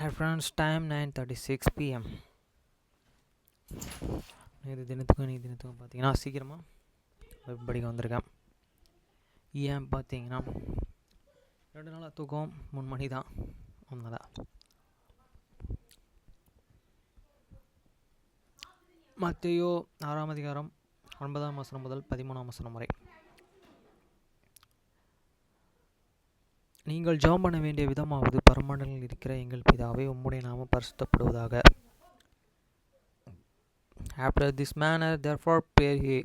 Hi friends, time 9:36 p.m. இது தினத்துக்கும் பார்த்தீங்கன்னா சீக்கிரமாக படிக்க வந்திருக்கேன். ஏன் பார்த்தீங்கன்னா 2 நாளாக தூக்கம் 3 மணி தான். அதனால் மத்தேயு 6ஆம் அதிகாரம் 9ஆம் வசனம் முதல் 13ஆம் வசனம் வரை. நீங்கள் ஜெபம் பண்ண வேண்டிய விதமாவது, பரமண்டலங்களில் இருக்கிற எங்கள் பிதாவே, உம்முடைய நாமம் பரிசுத்தப்படுவதாக. After this manner therefore pray ye,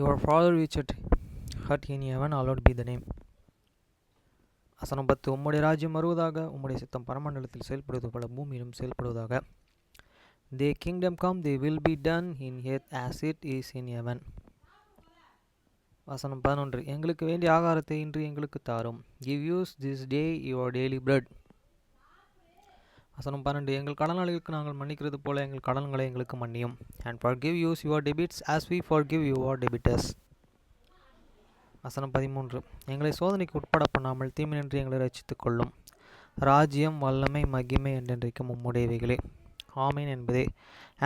your Father which art in heaven, hallowed be the name. வசனம் 10. உம்முடைய ராஜ்யம் வருவதாக, உம்முடைய சித்தம் பரமண்டலத்தில் செயல்படுவது போல பூமியிலும் செயல்படுவதாக. Thy kingdom come, thy will be done in earth as it is in heaven. வசனம் 11. எங்களுக்கு வேண்டிய ஆகாரத்தை இன்று எங்களுக்கு தாரும். Give us this day your daily bread. வசனம் 12. எங்கள் கடனாளிகளுக்கு நாங்கள் மன்னிக்கிறது போல எங்கள் கடன்களை எங்களுக்கு மன்னியும். And forgive us your debits as we forgive your debtors. வசனம் 13. எங்களை சோதனைக்கு உட்பட பண்ணாமல் தீமையின்றி எங்களை ரட்சித்துக் கொள்ளும். ராஜ்யம், வல்லமை, மகிமை என்றென்றைக்கும் உம்முடையவைகளே. ஆமீன் என்பதே.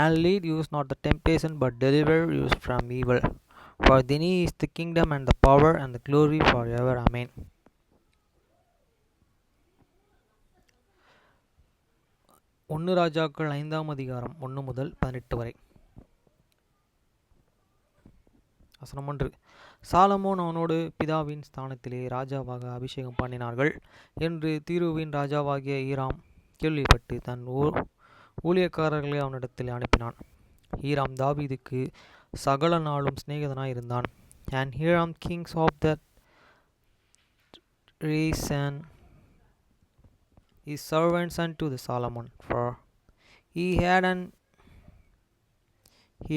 And lead us not the temptation, but deliver us from evil. For thine is the kingdom and the power and the glory forever. Amen. ஒன்று ராஜாக்கள் 5ஆம் அதிகாரம் 1 முதல் 18 வரை. வசனம் 1. சாலமோன் அவனோடு பிதாவின் ஸ்தானத்திலே ராஜாவாக அபிஷேகம் பண்ணினார்கள் என்று தீருவின் ராஜாவாகிய ஈராம் கேள்விப்பட்டு தன் ஊழியக்காரர்களை அவனிடத்தில் அனுப்பினான். ஈராம் தாவீதுக்கு சகல நாளும் சிநேகிதனாய் இருந்தான். And Hiram kings of that reason his servants unto the Solomon, for he had an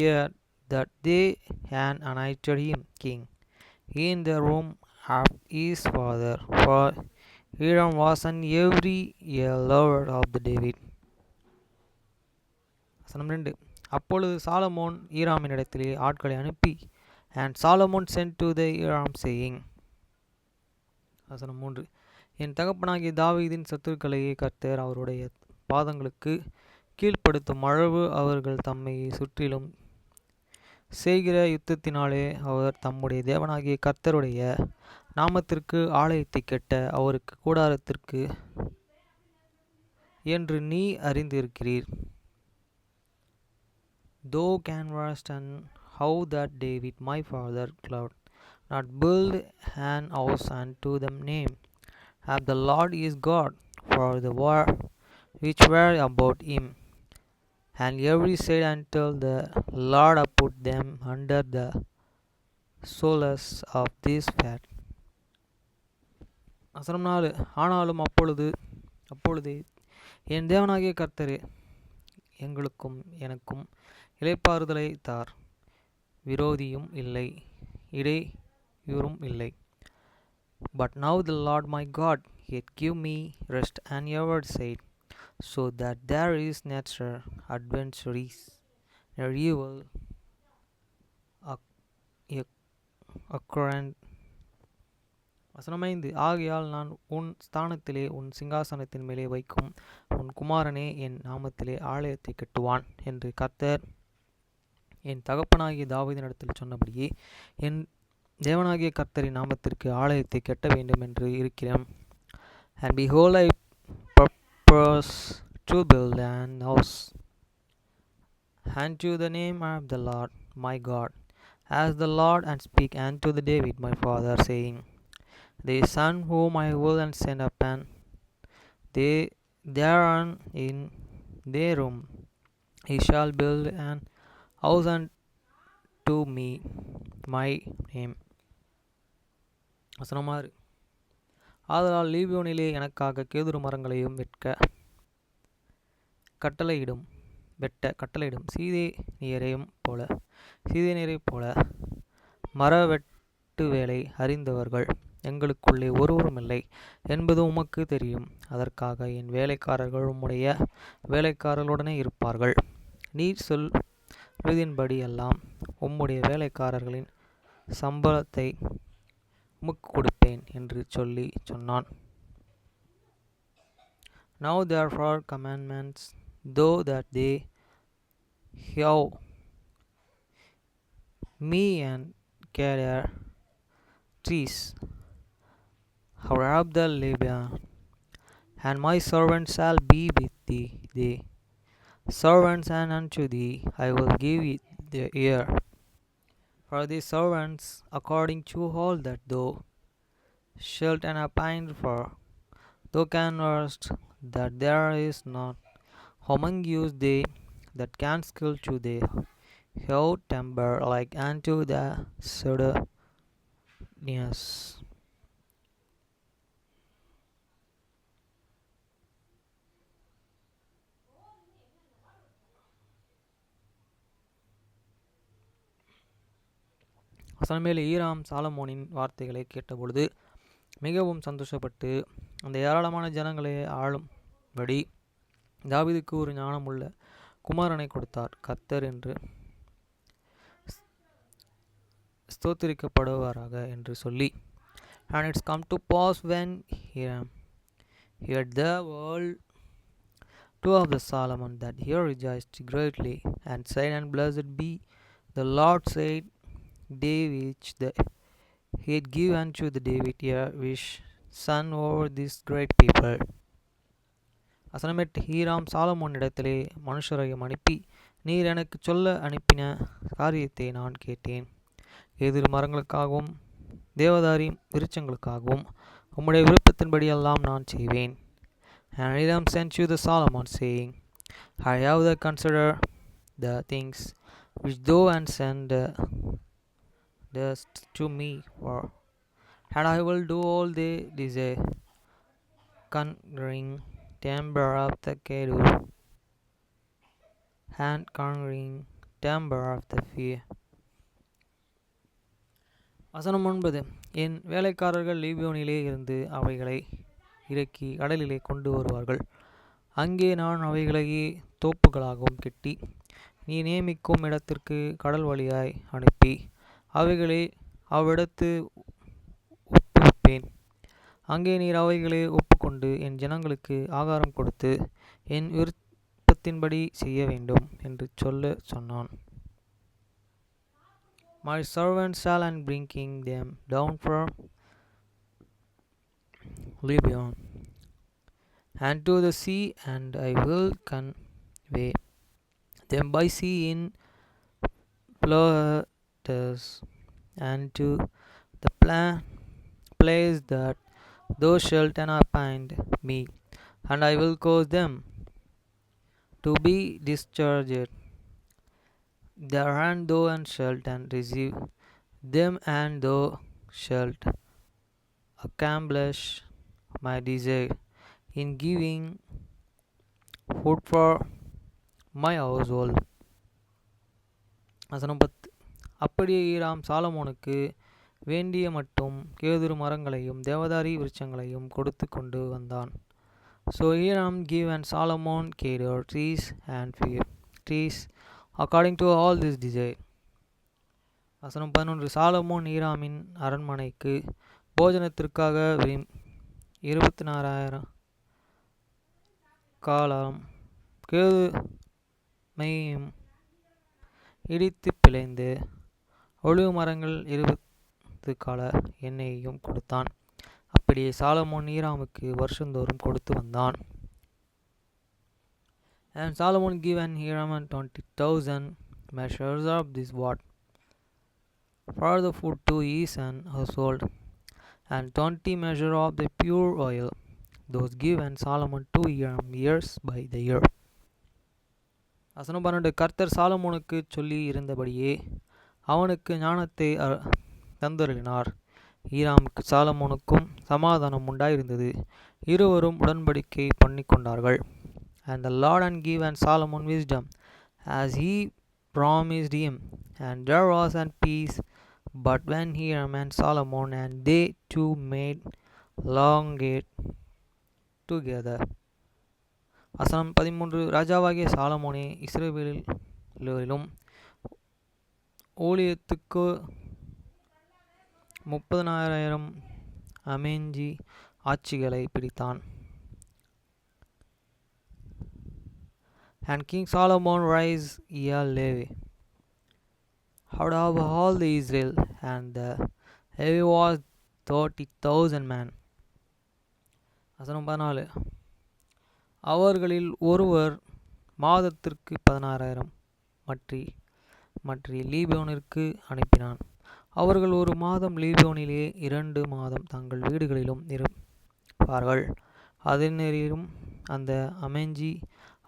ear that they had anointed him king in the room of his father, for Hiram was an every year lover of the David. வசனம் 2. அப்பொழுது Solomon ஈராமினிடத்திலே ஆட்களை அனுப்பி, and Solomon sent to the Hiram saying. வசனம் 3. என் தகப்பனாகிய தாவீதின் சத்துருக்களையே கர்த்தர் அவருடைய பாதங்களுக்கு கீழ்ப்படுத்தும் அளவு அவர்கள் தம்மை சுற்றிலும் செய்கிற யுத்தத்தினாலே அவர் தம்முடைய தேவனாகிய கர்த்தருடைய நாமத்திற்கு ஆலயத்தை கட்ட அவருக்கு கூடாரத்திற்கு என்று நீ அறிந்திருக்கிறீர். Thou canst and how that David my father loved not build an house unto the name of the Lord his God for the war which were about him, and every said until the Lord put them under the soles of this fat. வசனம் 4. ஆனாலும் அப்பொழுதே என் தேவனாகிய கர்த்தரே எங்களுக்கும் எனக்கும் இளைப்பாறுதலை தார். விரோதியும் இல்லை, இடையூறும் இல்லை. But now the Lord my God yet give me rest and your word said, so that there is nature adversaries and evil occurrent. வசனம் 5. ஆகையால் நான் உன் ஸ்தானத்திலே உன் சிங்காசனத்தின் மேலே வைக்கும் உன் குமாரனே என் நாமத்திலே ஆலயத்தை கட்டுவான் என்று கர்த்தர் என் தகப்பனாகிய தாவீதினிடத்தில் சொன்னபடியே என் தேவனாகிய கர்த்தரின் நாமத்திற்கு ஆலயத்தை கட்ட வேண்டும் என்று இருக்கிறேன். And behold, I purpose to build an house unto the name of the Lord my God, as the Lord, and speak unto the David my father, saying, the son whom I will send up, and thereon in their room he shall build an house unto me my name. வசனம் 6. ஆதலால் லீபியோனிலே எனக்காக கேதுரு மரங்களையும் வெட்ட கட்டளையிடும். சீதேனியரைப் போல மர வெட்டு வேலை அறிந்தவர்கள் எங்களுக்குள்ளே ஒருவரும் இல்லை என்பது உமக்கு தெரியும். அதற்காக என் வேலைக்காரர்கள் உம்முடைய வேலைக்காரர்களுடனே இருப்பார்கள். நீர் சொல்வதின்படி எல்லாம் உம்முடைய வேலைக்காரர்களின் சம்பளத்தை உமக்கு கொடுப்பேன் என்று சொன்னான். Now therefore commandments, though that they have me and Kedar trees, Horab the Lebanon, and my servants shall be with thee, servants, and unto thee I will give the ear. For these servants, according to all that thou shalt appoint for, thou canst that there is not among you they that can skill to the have temper like unto the Sidonians. அசமேல் ஈராம் சாலமோனின் வார்த்தைகளை கேட்டபொழுது மிகவும் சந்தோஷப்பட்டு அந்த ஏராளமான ஜனங்களை ஆளும்படி தாவீதுக்கு ஒரு ஞானமுள்ள குமாரனை கொடுத்தார். கர்த்தர் என்று ஸ்தோத்திரிக்கப்படுவாராக என்று சொல்லி, and it's come to pass when he heard the word two of the Solomon that he rejoiced greatly and said, and blessed be the Lord, said they which he had given unto the David which son over this great people. அசனமேட் ஹீராம் சாலமோனிடத்திலே மனுஷரையும் அனுப்பி, நீர் எனக்கு சொல்ல அனுப்பின காரியத்தை நான் கேட்டேன். எதிர் மரங்களுக்காகவும் தேவதாரி விருட்சங்களுக்காகவும் உம்முடைய விருப்பத்தின்படியெல்லாம் நான் செய்வேன். And Hiram sent you the Solomon, saying, I have considered the things which thou and sendest to me for, and I will do all they desire, conquering timber of the Kedar, and conquering timber of the fear. வசனம் 9. என் வேலைக்காரர்கள் லீபியோனிலே இருந்து அவைகளை இறக்கி கடலிலே கொண்டு வருவார்கள். அங்கே நான் அவைகளை தோப்புகளாகவும் கெட்டி நீ நியமிக்கும் இடத்திற்கு கடல் வழியாய் அனுப்பி அவைகளை அவ்விடத்து ஒப்புவிப்பேன். அங்கே நீர் அவைகளை ஒப்புக்கொண்டு என் ஜனங்களுக்கு ஆகாரம் கொடுத்து என் விருப்பத்தின்படி செய்ய வேண்டும் என்று சொன்னான். My servants shall and bringing them down from Lebanon and to the sea, and I will convey them by sea in plotters and to the place that thou shalt appoint me, and I will cause them to be discharged there, and thou and shalt and receive them, and thou shalt accomplish my desire in giving food for my household. வசனம் 10. அப்படியே ஈராம் சாலமோனுக்கு வேண்டிய மட்டும் கேதுரு மரங்களையும் தேவதாரி விருட்சங்களையும் கொடுத்து கொண்டு வந்தான். So Hiram gave and Solomon Kedar trees and fir trees according to all this desire. வசனம் 11. சாலமோன் ஈராமின் அரண்மனைக்கு போஜனத்திற்காக 24,000 காலம் கேதுமையும் இடித்து பிழைந்து ஒலிவ மரங்கள் 20 கால எண்ணெயையும் கொடுத்தான். அப்படியே சாலமோன் ஈராமுக்கு வருஷந்தோறும் கொடுத்து வந்தான். And Solomon gave Hiram 20,000 measures of this wort for the food to his household, and 20 measure of the pure oil, those given Solomon to Hiram years by the year. வசனம் 12. கர்த்தர் சாலமோனுக்கு சொல்லி இருந்தபடியே அவனுக்கு ஞானத்தை தந்தருளினார். ஈராமுக்கு சாலமோனுக்கும் சமாதானம் உண்டாயிருந்தது. இருவரும் உடன்படிக்கை பண்ணிக்கொண்டார்கள். And the Lord and given Solomon wisdom as he promised him, and there was and peace. But when Hiram and Solomon and they two made long gate together. வசனம் 13. ராஜாவாகிய சாலமோனே இஸ்ரவேலிலும் ஊழியத்துக்கு 30,000 அமேஞ்சி ஆட்சிகளை பிடித்தான். And King Solomon raised a levy out of all the Israel, and the levy was 30,000 men. வசனம் 14. அவர்களில் ஒருவர் மாதத்திற்கு 16,000 மற்றி மற்றி லீபோனிற்கு அனுப்பினான். அவர்கள் ஒரு மாதம் லீபோனிலே 2 மாதம் தங்கள் வீடுகளிலும் இருப்பார்கள். அதனரிலும் அந்த அமெஞ்சி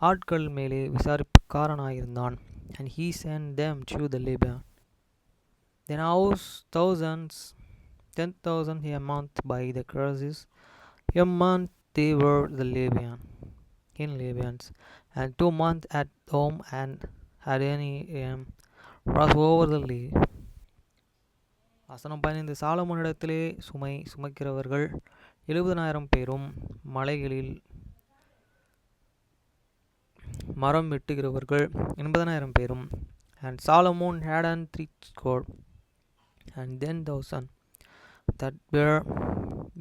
ஆட்கள் மேலே விசாரிப்புக்காரனாயிருந்தான். And he sent them to the Lebanon. Then house thousands, 10,000 a month by the curses. A month they were the Lebanon, in Lebanons, and 2 months at home, and had any was over the Levy. வசனம் 15. சாலமோனிடத்திலே சுமை சுமக்கிறவர்கள் 70,000 பேரும், மலைகளில் மரம் வெட்டுகிறவர்கள் 80,000 பேரும். And Solomon had 300 and 10,000 that were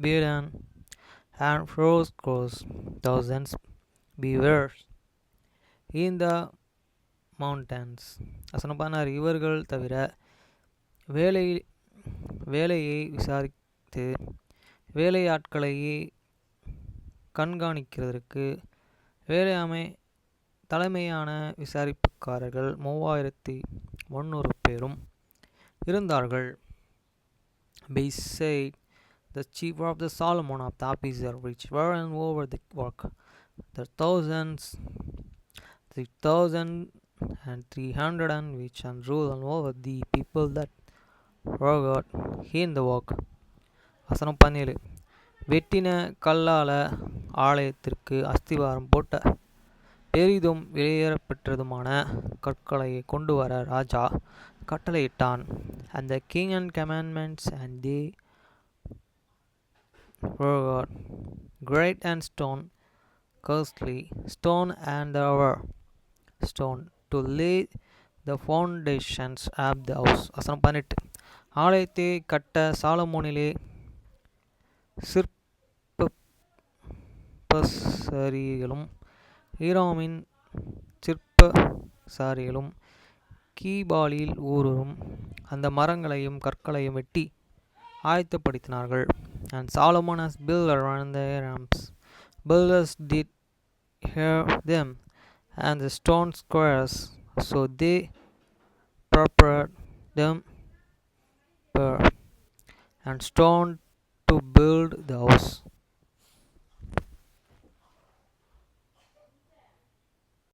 beaten, and 400,000 beavers in the mountains. வசனம் 16. இவர்கள் தவிர வேலையை விசாரித்து வேலையாட்களையே கண்காணிக்கிறதற்கு தலைமையான விசாரிப்புக்காரர்கள் 3,300 பேரும் இருந்தார்கள். Beside the chief of the Solomon of the officer which were over the work, the 3,300 which ruled over the people that were in the work. வசனம் 17. வெட்டின கல்லால ஆலயத்திற்கு அஸ்திவாரம் போட்ட பெரிதும் வெளியேறப்பெற்றதுமான கற்களை கொண்டு வர ராஜா கட்டளையிட்டான். And the king and commandments, and they were great and stone, costly stone, and there were stone to lay the foundations of the house. வசனம் 18. ஆலயத்தை கட்ட சாலமோனிலே சிற்பசாரிகளும் ஈராமின் சிற்பசாரிகளும் கீபாலில் ஊரும் அந்த மரங்களையும் கற்களையும் வெட்டி ஆயத்தப்படுத்தினார்கள். And Solomon has built around the ramps. Builders did hear them, and the stone squares, so they prepared them and stone to build the house.